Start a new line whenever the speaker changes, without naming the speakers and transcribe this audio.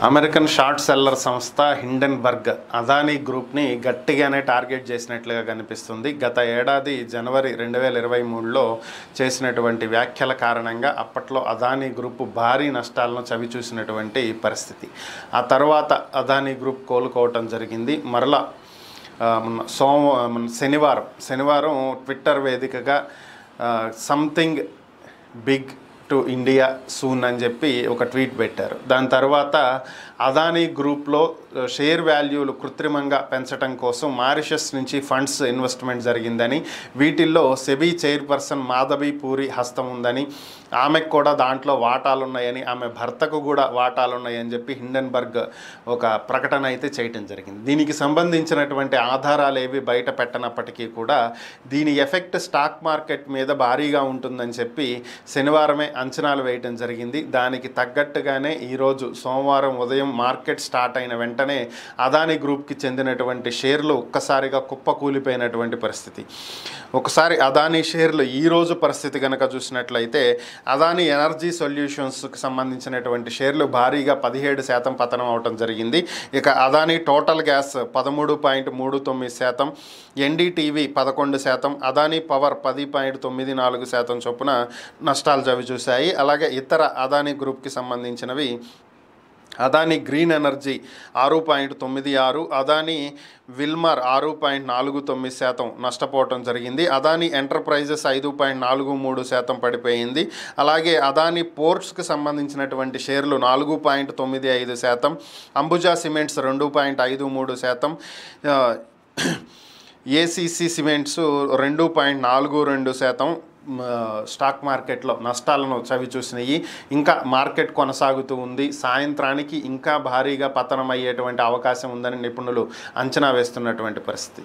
American short seller సంస్థ Hindenburg Adani గ్రూప్ని గట్టిగానే టార్గెట్ చేసినట్లుగా కనిపిస్తుంది. గత ఏడాది జనవరి 2023లో చేసినటువంటి వ్యాఖ్యల కారణంగా అప్పట్లో అదానీ గ్రూప్ భారీ నష్టాలను చవిచూసినటువంటి పరిస్థితి. ఆ తర్వాత అదానీ గ్రూప్ కోలుకోవటం జరిగింది. మరలా శనివారం ట్విట్టర్ వేదికగా something big to India soon అని చెప్పి ఒక ట్వీట్ పెట్టారు. దాని తర్వాత అదానీ గ్రూప్లో షేర్ వాల్యూలు కృత్రిమంగా పెంచడం కోసం మారిషస్ నుంచి ఫండ్స్ ఇన్వెస్ట్మెంట్ జరిగిందని, వీటిల్లో సెబీ చైర్పర్సన్ మాధవి పూరి హస్తం ఉందని, ఆమెకు కూడా దాంట్లో వాటాలు ఉన్నాయని, ఆమె భర్తకు కూడా వాటాలు ఉన్నాయని చెప్పి హిండెన్బర్గ్ ఒక ప్రకటన అయితే చేయటం జరిగింది. దీనికి సంబంధించినటువంటి ఆధారాలు ఏవి బయట పెట్టనప్పటికీ కూడా దీని ఎఫెక్ట్ స్టాక్ మార్కెట్ మీద భారీగా ఉంటుందని చెప్పి శనివారమే అంచనాలు వేయటం జరిగింది. దానికి తగ్గట్టుగానే ఈరోజు సోమవారం ఉదయం మార్కెట్ స్టార్ట్ అయిన వెంటనే అదానీ గ్రూప్కి చెందినటువంటి షేర్లు ఒక్కసారిగా కుప్పకూలిపోయినటువంటి పరిస్థితి. ఒకసారి అదానీ షేర్లు ఈరోజు పరిస్థితి కనుక చూసినట్లయితే అదానీ ఎనర్జీ సొల్యూషన్స్కి సంబంధించినటువంటి షేర్లు భారీగా 17% పతనం అవటం జరిగింది. ఇక Adani total gas 13.39%, NDTV 11%, Adani power 10.94% చొప్పున నష్టాలు చవిచూశాయి. అలాగే ఇతర అదానీ గ్రూప్కి సంబంధించినవి Adani green energy 6.96%, Adani Wilmar 6.49% నష్టపోవటం జరిగింది. అదానీ ఎంటర్ప్రైజెస్ 5.43% పడిపోయింది. అలాగే అదానీ పోర్ట్స్కి సంబంధించినటువంటి షేర్లు 4.95%, Ambuja cements 2.53%, ACC cements 2.42% stock మార్కెట్లో నష్టాలను చవిచూసినాయి. ఇంకా మార్కెట్ కొనసాగుతూ ఉంది. సాయంత్రానికి ఇంకా భారీగా పతనం అయ్యేటువంటి అవకాశం ఉందని నిపుణులు అంచనా వేస్తున్నటువంటి పరిస్థితి.